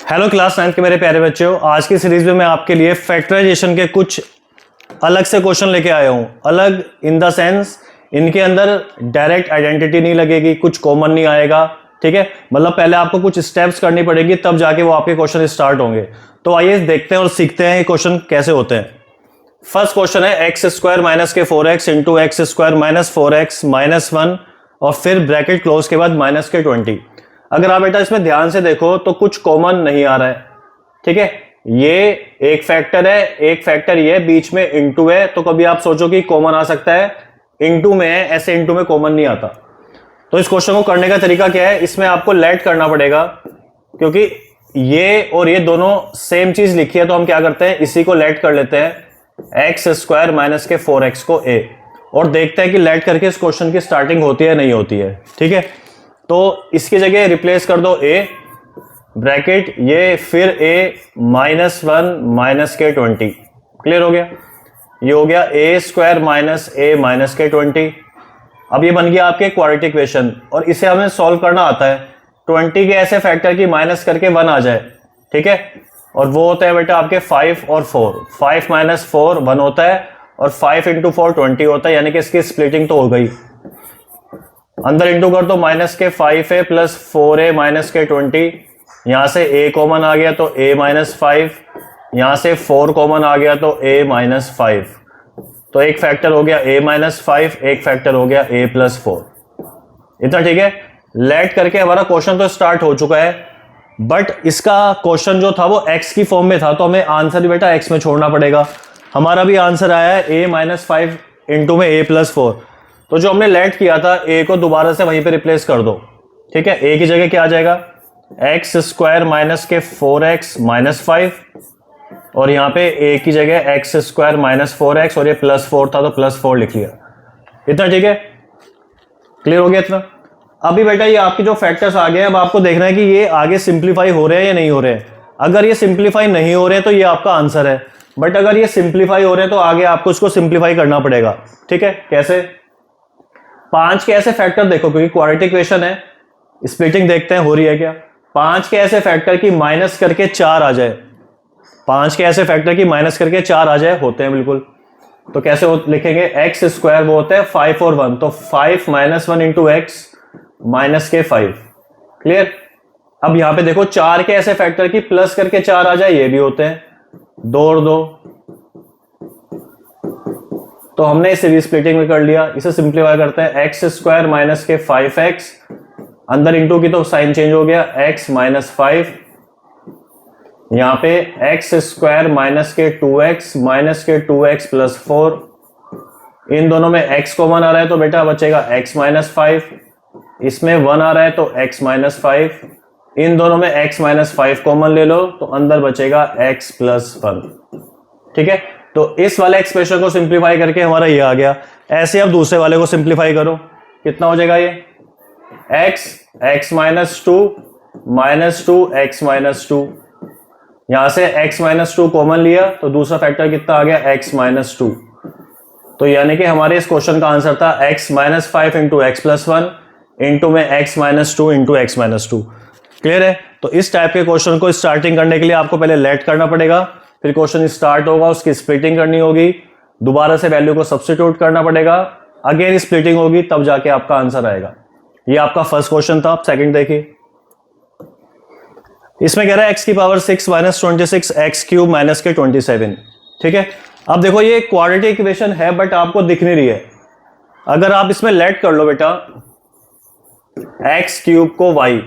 Hello class 9 के मेरे प्यारे बच्चों, आज की सीरीज में मैं आपके लिए फैक्टराइजेशन के कुछ अलग से क्वेश्चन लेके आया हूं। अलग इन द सेंस इनके अंदर डायरेक्ट आइडेंटिटी नहीं लगेगी, कुछ कॉमन नहीं आएगा। ठीक है, मतलब पहले आपको कुछ स्टेप्स करनी पड़ेगी तब जाके वो आपके क्वेश्चन स्टार्ट होंगे। तो आइए देखते हैं और सीखते हैं ये क्वेश्चन कैसे होते हैं। फर्स्ट क्वेश्चन है एक्स स्क्वायर माइनस के 4x into x square minus 4x minus 1 और फिर ब्रैकेट क्लोज के बाद माइनस के 20। अगर आप बेटा इसमें ध्यान से देखो तो कुछ कॉमन नहीं आ रहा है। ठीक है, ये एक फैक्टर है, एक फैक्टर ये बीच में इंटू है, तो कभी आप सोचो कि कॉमन आ सकता है, इंटू में है, ऐसे इंटू में कॉमन नहीं आता। तो इस क्वेश्चन को करने का तरीका क्या है, इसमें आपको लेट करना पड़ेगा, क्योंकि ये और ये दोनों सेम चीज लिखी है। तो हम क्या करते हैं, इसी को लेट कर लेते हैं, एक्स स्क्वायर माइनस के 4x को a, और देखते हैं कि लेट करके इस क्वेश्चन की स्टार्टिंग होती है नहीं होती है। ठीक है, तो इसकी जगह रिप्लेस कर दो a ब्रैकेट ये, फिर a माइनस 1 माइनस के 20। क्लियर हो गया, ये हो गया a square minus a minus के 20। अब ये बन गया आपके क्वाड्रेटिक इक्वेशन, और इसे हमें सॉल्व करना आता है। 20 के ऐसे फैक्टर की माइनस करके 1 आ जाए। ठीक है, और वो होता है बेटा आपके 5 और 4। 5 माइनस 4 1 होता है, और 5 इंटू 4 20 होता है, यानी कि इसकी स्प्लिटिंग तो हो गई। अंदर इंटू कर दो, माइनस के 5a प्लस 4a माइनस के 20। यहां से a कॉमन आ गया तो a माइनस 5, यहां से 4 कॉमन आ गया तो a माइनस 5। तो एक फैक्टर हो गया a माइनस 5, एक फैक्टर हो गया a प्लस 4। इतना ठीक है। लेट करके हमारा क्वेश्चन तो स्टार्ट हो चुका है, बट इसका क्वेश्चन जो था वो x की फॉर्म में था, तो हमें आंसर भी बेटा x में छोड़ना पड़ेगा। हमारा भी आंसर आया है a माइनस 5 इंटू में a प्लस 4। तो जो हमने लेट किया था a को दोबारा से वहीं पे रिप्लेस कर दो। ठीक है, a की जगह क्या आ जाएगा, एक्स स्क्वायर माइनस के 4x माइनस 5, और यहाँ पे a की जगह एक्स स्क्वायर माइनस 4x, और ये प्लस 4 था तो प्लस 4 लिख लिया। इतना ठीक है, क्लियर हो गया इतना। अभी बेटा ये आपके जो फैक्टर्स आ गए हैं, अब आपको देखना है कि ये आगे सिंप्लीफाई हो रहे हैं या नहीं हो रहे हैं। अगर ये सिंप्लीफाई नहीं हो रहे हैं तो ये आपका आंसर है, बट अगर ये सिंप्लीफाई हो रहे हैं तो आगे आपको इसको सिंप्लीफाई करना पड़ेगा। ठीक है, कैसे, 5 के ऐसे फैक्टर देखो, क्योंकि क्वाड्रेटिक इक्वेशन है, स्प्लिटिंग देखते हैं हो रही है क्या। 5 के ऐसे फैक्टर की माइनस करके 4 आ जाए, 5 के ऐसे फैक्टर की माइनस करके 4 आ जाए, होते हैं बिल्कुल। तो कैसे लिखेंगे, एक्स स्क्वायर वो होता है 5 और 1, तो 5 माइनस 1 इंटू एक्स माइनस के 5। क्लियर। अब यहां पे देखो 4 के ऐसे फैक्टर की प्लस करके 4 आ जाए, ये भी होते हैं, 2 और 2। तो हमने इसे भी स्प्लिटिंग में कर लिया। इसे सिंप्लीफाई करते हैं, एक्स स्क्वायर माइनस के 5x, अंदर इंटू की तो साइन चेंज हो गया, x माइनस 5, यहां पे एक्स स्क्वायर माइनस के 2x माइनस के 2x प्लस 4। इन दोनों में x कॉमन आ रहा है तो बेटा बचेगा x माइनस 5, इसमें 1 आ रहा है तो x माइनस 5। इन दोनों में x माइनस 5 कॉमन ले लो तो अंदर बचेगा x प्लस 1। ठीक है, तो इस वाले एक्सप्रेशन को सिंप्लीफाई करके हमारा ये आ गया। ऐसे अब दूसरे वाले को सिंप्लीफाई करो, कितना हो जाएगा ये, x minus 2 minus 2 x minus 2। यहां से x माइनस 2 कॉमन लिया तो दूसरा फैक्टर कितना आ गया, x माइनस 2। तो यानी कि हमारे इस क्वेश्चन का आंसर था x minus 5 into x plus 1 into में x minus 2 into x minus 2। Clear है। तो इस टाइप के क्वेश्चन को स्टार्टिंग करने के लिए आपको पहले लेट करना पड़ेगा, फिर क्वेश्चन स्टार्ट होगा, उसकी स्प्लिटिंग करनी होगी, दोबारा से वैल्यू को सब्स्टिट्यूट करना पड़ेगा, अगेन स्प्लिटिंग होगी, तब जाके आपका आंसर आएगा। ये आपका फर्स्ट क्वेश्चन था। आप सेकंड देखिए, इसमें कह रहा है x की power 6 minus 26 x cube minus के 27। ठीक है, अब देखो ये क्वाड्रेटिक इक्वेशन है बट आपको दिख नहीं रही है। अगर आप इसमें लेट कर लो बेटा एक्स क्यूब को y,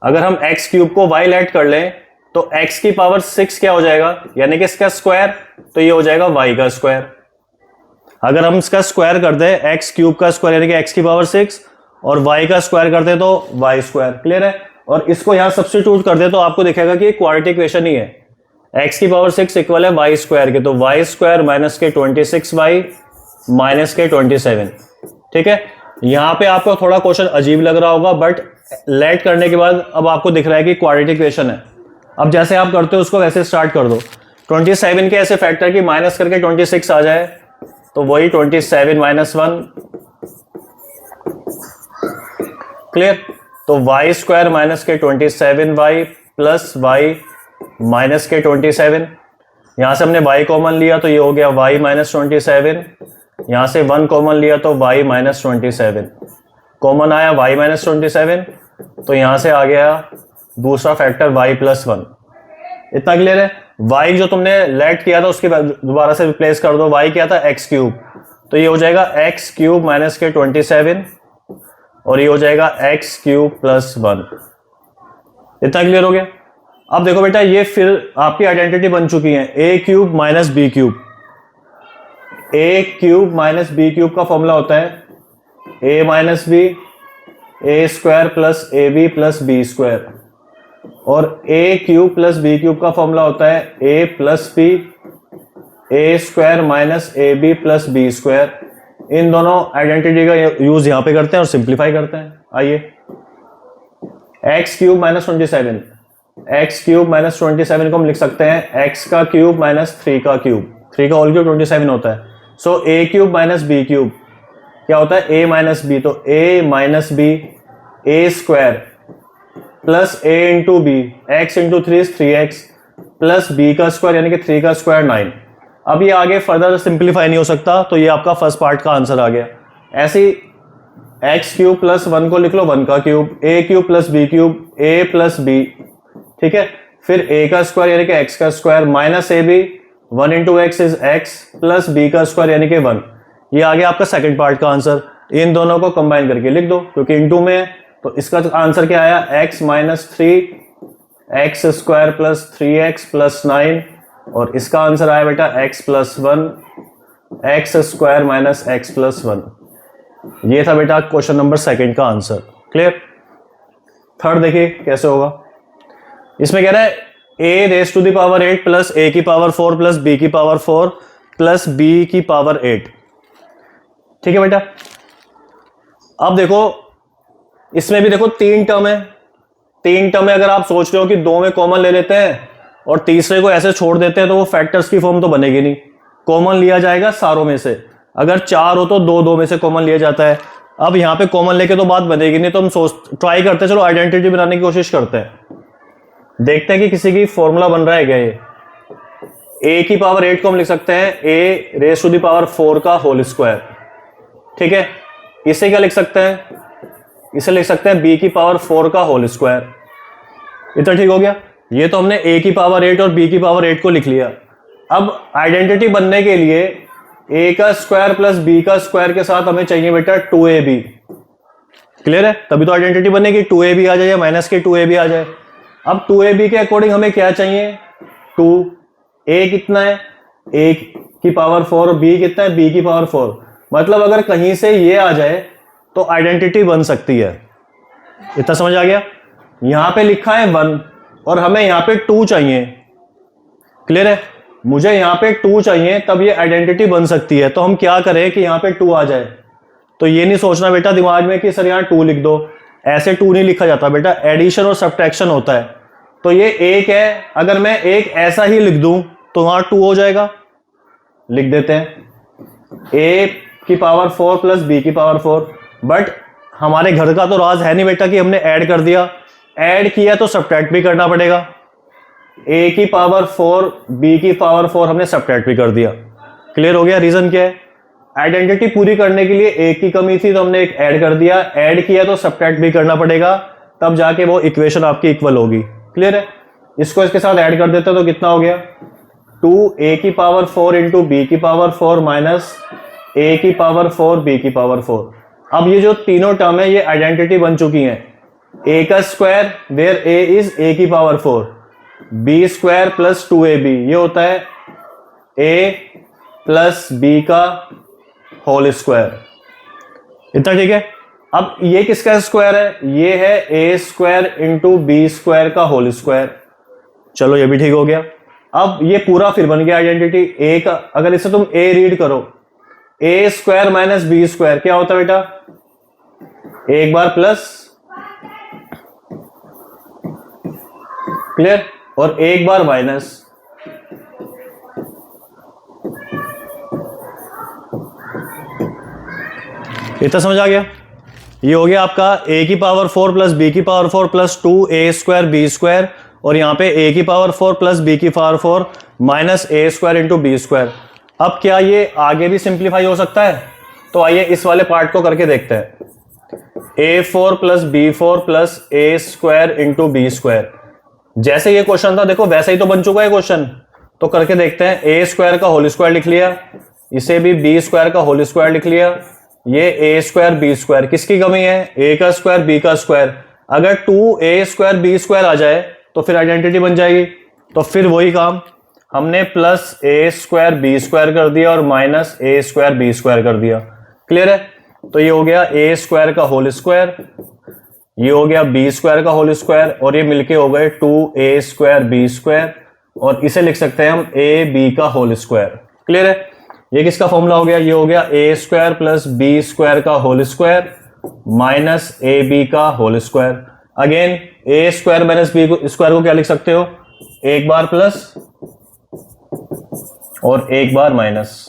अगर हम एक्स क्यूब को y लेट कर लें तो x की पावर 6 क्या हो जाएगा, यानी कि इसका स्क्वायर, तो ये हो जाएगा y का स्क्वायर। अगर हम इसका स्क्वायर कर दें, एक्स क्यूब का स्क्वायर यानी कि x की पावर 6, और y का स्क्वायर कर दे तो y स्क्वायर। क्लियर है। और इसको यहां सब्स्टिट्यूट कर दे तो आपको दिखेगा कि क्वाड्रेटिक इक्वेशन ही है, x की पावर 6 इक्वल है y स्क्वायर के, तो y स्क्वायर माइनस के 26y माइनस के 27। ठीक है, यहां पे आपको थोड़ा क्वेश्चन अजीब लग रहा होगा, बट लेट करने के बाद अब आपको दिख रहा है कि क्वाड्रेटिक इक्वेशन है। अब जैसे आप करते हो उसको वैसे स्टार्ट कर दो। 27 के ऐसे फैक्टर की माइनस करके 26 आ जाए तो वही 27 माइनस 1। क्लियर। तो वाई स्क्वायर माइनस के 27y प्लस वाई माइनस के 27। यहाँ से हमने y कॉमन लिया तो ये हो गया y माइनस 27। यहाँ से 1 कॉमन लिया तो y माइनस 27। कॉमन आया y माइनस 27, तो यहाँ से आ गया दूसरा फैक्टर y प्लस 1। इतना क्लियर है। y जो तुमने लेट किया था उसके बाद दोबारा से रिप्लेस कर दो। y क्या था x क्यूब, तो ये हो जाएगा x क्यूब माइनस के 27 और ये हो जाएगा x क्यूब प्लस 1। इतना क्लियर हो गया। अब देखो बेटा, ये फिर आपकी आइडेंटिटी बन चुकी है a cube minus B cube. a cube minus B cube का फॉर्मूला होता है a minus B A square plus A B plus B square, और a cube plus B cube का फॉर्मूला होता है a plus B A square minus A B plus B square. इन दोनों identity का यूज यहां पे करते हैं और सिंप्लीफाई करते हैं। आइए, x cube minus 27, x cube minus 27 को हम लिख सकते हैं एक्स का क्यूब माइनस 3 का क्यूब। 3 का होल क्यूब 27 होता है। So A cube minus B cube क्या होता है, ए माइनस बी, तो A minus B A square plus A into B, X into 3 3x plus B का स्क्वायर यानी कि 3 का स्क्वायर 9। अब ये आगे फर्दर सिंप्लीफाई नहीं हो सकता, तो ये आपका फर्स्ट पार्ट का आंसर आ गया। ऐसे ही एक्स क्यूब प्लस 1 को लिख लो 1 का क्यूब, ए क्यूब प्लस बी क्यूब ए प्लस बी, ठीक है। फिर ए का स्क्वायर यानी कि एक्स का square minus A B, 1 into X is X plus B का स्क्वायर यानी कि 1। ये आ गया आपका सेकंड पार्ट का आंसर। इन दोनों को कंबाइन करके लिख दो क्योंकि इंटू में है, तो इसका आंसर क्या आया, X minus 3 X square plus 3x plus 9, और इसका आंसर आया बेटा x plus 1 X square minus X plus 1। ये था बेटा क्वेश्चन नंबर सेकंड का आंसर। क्लियर। थर्ड देखिए कैसे होगा। इसमें कह रहा है a raise to the power 8 plus a की पावर 4 प्लस b की पावर 4 प्लस b की पावर 8। ठीक है बेटा। अब देखो इसमें भी देखो 3 टर्म है। 3 टर्म में अगर आप सोच रहे हो कि 2 में कॉमन ले लेते हैं और तीसरे को ऐसे छोड़ देते हैं तो वो फैक्टर्स की फॉर्म तो बनेगी नहीं। कॉमन लिया जाएगा सारों में से। अगर 4 हो तो 2 में से कॉमन लिया जाता है। अब यहाँ पे कॉमन लेके तो बात बनेगी नहीं, तो हम ट्राई करते हैं, चलो आइडेंटिटी बनाने की कोशिश करते हैं। देखते हैं कि किसी की फॉर्मूला बन रहा है क्या ये। a की पावर 8 को हम लिख सकते हैं a raise to the power 4 का होल स्क्वायर। ठीक है। इसे क्या लिख सकते हैं, इसे लिख सकते हैं b की पावर 4 का होल स्क्वायर। इतना ठीक हो गया। ये तो हमने a की पावर 8 और b की पावर 8 को लिख लिया। अब आइडेंटिटी बनने के लिए a का स्क्वायर प्लस b का स्क्वायर के साथ हमें चाहिए बेटा 2ab। क्लियर है। तभी तो आइडेंटिटी बनेगी, 2ab आ जाए या माइनस के 2ab आ जाए। अब 2ab के अकॉर्डिंग हमें क्या चाहिए, 2। a कितना है, a की पावर 4, b कितना है, b की पावर 4। मतलब अगर कहीं से ये आ जाए तो आइडेंटिटी बन सकती है। इतना समझ आ गया। यहां पे लिखा है 1 और हमें यहां पे 2 चाहिए। क्लियर है। मुझे यहां पे 2 चाहिए तब ये आइडेंटिटी बन सकती है। तो हम क्या करें कि यहां पे 2 आ जाए। तो ये नहीं सोचना बेटा दिमाग में कि सर यहां 2 लिख दो, ऐसे 2 नहीं लिखा जाता बेटा, एडिशन और सब्ट्रैक्शन होता है। तो ये 1 है, अगर मैं एक ऐसा ही लिख दूं तो वहां 2 हो जाएगा। लिख देते हैं a की पावर 4 प्लस b की पावर 4। बट हमारे घर का तो राज है नहीं बेटा कि हमने ऐड कर दिया। ऐड किया तो सब्ट्रैक्ट भी करना पड़ेगा। a की पावर 4 b की पावर 4 हमने सब्ट्रैक्ट भी कर दिया। क्लियर हो गया। रीजन क्या है, आइडेंटिटी पूरी करने के लिए एक की कमी थी तो हमने एक ऐड कर दिया। ऐड किया तो सब्ट्रैक्ट भी करना पड़ेगा, तब जाके वो इक्वेशन आपकी इक्वल होगी। क्लियर है। इसको इसके साथ ऐड कर देते तो कितना हो गया, 2a की पावर 4 इंटू बी की पावर 4 माइनस a की पावर 4 b की पावर 4। अब ये जो तीनों टर्म है ये आइडेंटिटी बन चुकी हैं। a का square where a is a की power 4, b square plus 2ab ये होता है a प्लस b का होल स्क्वायर। इतना ठीक है। अब ये किसका स्क्वायर है, ये है a square into B square का होल स्क्वायर। चलो ये भी ठीक हो गया। अब ये पूरा फिर बन गया आइडेंटिटी। a का अगर इसे तुम a रीड करो, a square minus B square क्या होता है बेटा, एक बार प्लस, क्लियर, और एक बार माइनस। इतना समझ आ गया। ये हो गया आपका a की पावर 4 प्लस b की power 4 plus 2a square b square और यहाँ पे a की पावर 4 प्लस b की पावर 4 माइनस ए स्क्वायर इंटू बी स्क्वायर। अब क्या ये आगे भी सिंप्लीफाई हो सकता है? तो आइए इस वाले पार्ट को करके देखते हैं। a4 प्लस b4 प्लस ए स्क्वायर इंटू बी स्क्वायर, जैसे ये क्वेश्चन था देखो वैसा ही तो बन चुका है क्वेश्चन। तो करके देखते हैं। ए स्क्वायर का होल स्क्वायर लिख लिया, इसे भी बी स्क्वायर का होल स्क्वायर लिख लिया, ये ए स्क्वायर बी स्क्वायर, किसकी कमी है? ए का स्क्वायर बी का स्क्वायर। अगर 2a स्क्वायर बी स्क्वायर आ जाए तो फिर आइडेंटिटी बन जाएगी। तो फिर वही काम, हमने प्लस ए स्क्वायर बी स्क्वायर कर दिया और माइनस ए स्क्वायर बी स्क्वायर कर दिया। क्लियर है? तो ये हो गया ए स्क्वायर का होल स्क्वायर, ये हो गया बी स्क्वायर का होल स्क्वायर, और ये मिलके हो गए 2a स्क्वायर बी स्क्वायर, और इसे लिख सकते हैं हम ए बी का होल स्क्वायर। क्लियर है? ये किसका फॉर्मूला हो गया? ये हो गया A square plus B square का whole square minus A B का whole square. Again A square minus B square को क्या लिख सकते हो? एक बार प्लस और एक बार माइनस।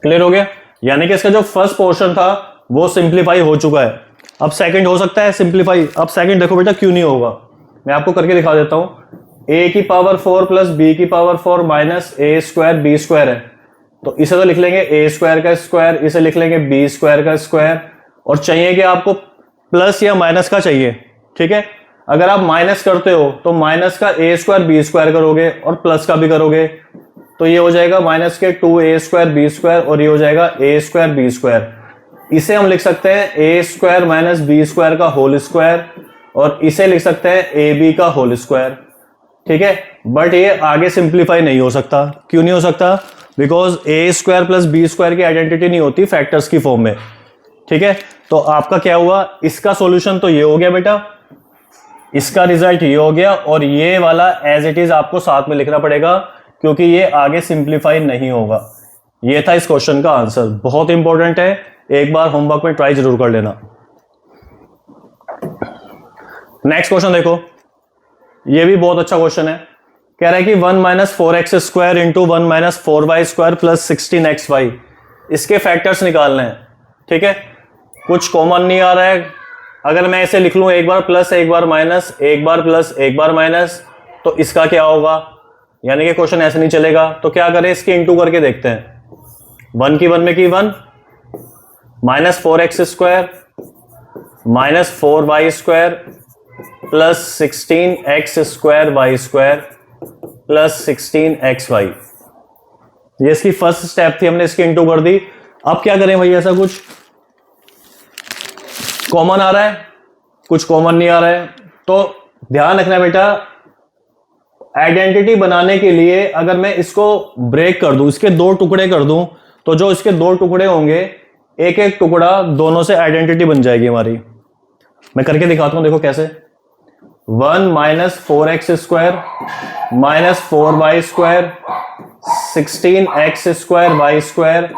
क्लियर हो गया? यानी कि इसका जो फर्स्ट पोर्शन था वो सिंप्लीफाई हो चुका है। अब सेकंड हो सकता है सिंप्लीफाई। अब सेकंड देखो बेटा क्यों नहीं होगा, मैं आपको करके दिखा देता हूं। a की पावर 4 प्लस बी की पावर 4 माइनस ए स्क्वायर बी स्क्वायर है, तो इसे तो लिख लेंगे ए स्क्वायर का स्क्वायर, इसे लिख लेंगे बी स्क्वायर का स्क्वायर, और चाहिए कि आपको प्लस या माइनस का चाहिए। ठीक है? अगर आप माइनस करते हो तो माइनस का ए स्क्वायर बी स्क्वायर करोगे और प्लस का भी करोगे, तो ये हो जाएगा माइनस के 2a स्क्वायर बी स्क्वायर, और ये हो जाएगा ए स्क्वायर बी स्क्वायर। इसे हम लिख सकते हैं ए स्क्वायर माइनस बी स्क्वायर का होल स्क्वायर, और इसे लिख सकते हैं ए बी का होल स्क्वायर। ठीक है? बट ये आगे सिंप्लीफाई नहीं हो सकता। क्यों नहीं हो सकता? Because A square plus B square की आइडेंटिटी नहीं होती फैक्टर्स की फॉर्म में। ठीक है? तो आपका क्या हुआ? इसका सॉल्यूशन तो ये हो गया बेटा, इसका रिजल्ट ये हो गया, और ये वाला एज इट इज आपको साथ में लिखना पड़ेगा क्योंकि ये आगे सिंप्लीफाई नहीं होगा। ये था इस क्वेश्चन का आंसर। बहुत इंपॉर्टेंट है, एक बार होमवर्क में ट्राई जरूर कर लेना। नेक्स्ट क्वेश्चन देखो, ये भी बहुत अच्छा क्वेश्चन है। कह रहा है कि 1 minus 4x square into 1 minus 4y square plus 16xy, इसके फैक्टर्स निकालने हैं। ठीक है? कुछ कॉमन नहीं आ रहा है। अगर मैं इसे लिख लूं एक बार प्लस एक बार माइनस, एक बार प्लस एक बार माइनस, तो इसका क्या होगा? यानी कि क्वेश्चन ऐसे नहीं चलेगा। तो क्या करें, इसके इंटू करके देखते हैं। 1 की 1 में की 1, minus 4x square minus 4y square plus 16x square Y square plus 16xy। ये इसकी फर्स्ट स्टेप थी, हमने इसकी इंटू कर दी। अब क्या करें भाई? ऐसा कुछ कॉमन आ रहा है, कुछ कॉमन नहीं आ रहा है, तो ध्यान रखना बेटा, आइडेंटिटी बनाने के लिए अगर मैं इसको ब्रेक कर दूं, इसके 2 टुकड़े कर दूं, तो जो इसके 2 टुकड़े होंगे, एक एक टुकड़ा दोनों से आइडेंटिटी बन जाएगी हमारी। मैं करके दिखाता हूं, देखो कैसे। 1 minus 4x square minus 4y square 16x square Y square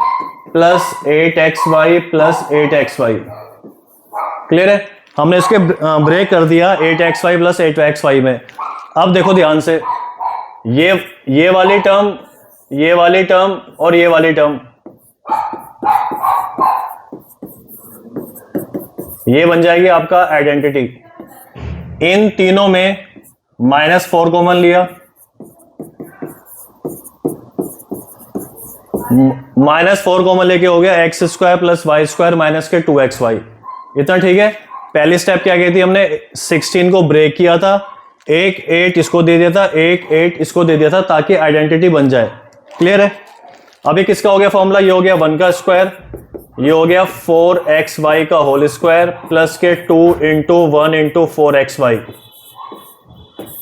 plus 8xy plus 8xy। Clear है? हमने इसके ब्रेक कर दिया 8xy प्लस 8xy में। अब देखो ध्यान से, ये वाली टर्म, ये वाली टर्म और ये वाली टर्म, ये बन जाएगी आपका आइडेंटिटी। इन तीनों में -4 कॉमन लिया, -4 कॉमन लेके हो गया x square plus Y square minus के 2xy। इतना ठीक है? पहली स्टेप क्या की थी हमने? 16 को ब्रेक किया था, एक 8 इसको दे दिया था, एक 8 इसको दे दिया था, ताकि आइडेंटिटी बन जाए। क्लियर है? अब ये किसका हो गया फॉर्मूला? ये हो गया 1 का स्क्वायर, ये हो गया 4xy का होल स्क्वायर प्लस के 2 into 1 into 4xy,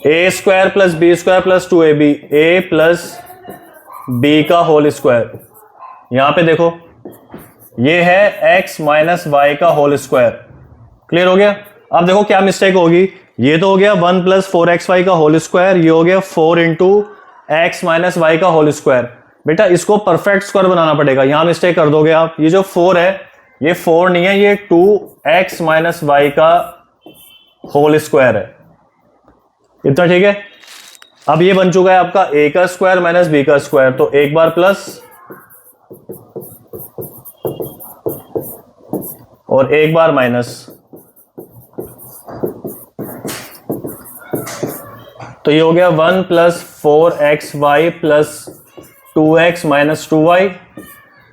A square plus B square plus 2ab, A plus B का होल स्क्वायर। यहां पे देखो, ये है x माइनस वाई का होल स्क्वायर। क्लियर हो गया? अब देखो क्या मिस्टेक होगी। ये तो हो गया 1 प्लस 4xy का होल स्क्वायर, ये हो गया 4 इंटू एक्स माइनस वाई का होल स्क्वायर। बेटा इसको परफेक्ट स्क्वायर बनाना पड़ेगा, यहां मिस्टेक कर दोगे आप। ये जो 4 है, ये 4 नहीं है, ये 2x माइनस वाई का होल स्क्वायर है। इतना ठीक है? अब ये बन चुका है आपका a का स्क्वायर माइनस b का स्क्वायर, तो एक बार प्लस और एक बार माइनस। तो ये हो गया 1 + 4xy + 2x - 2y,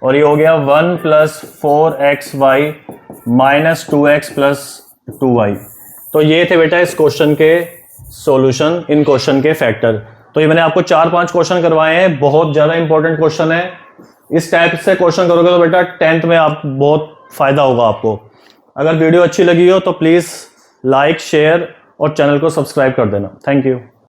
और ये हो गया 1 + 4xy - 2x + 2y। तो ये थे बेटा इस क्वेश्चन के सॉल्यूशन, इन क्वेश्चन के फैक्टर। तो ये मैंने आपको 4-5 क्वेश्चन करवाए हैं, बहुत ज़्यादा इंपॉर्टेंट क्वेश्चन है। इस टाइप से क्वेश्चन करोगे तो बेटा 10th में आप बहुत फ़ायदा होगा आपको। अगर वीडियो अच्छी लगी हो तो प्लीज़ लाइक, शेयर और चैनल को सब्सक्राइब कर देना। Thank you.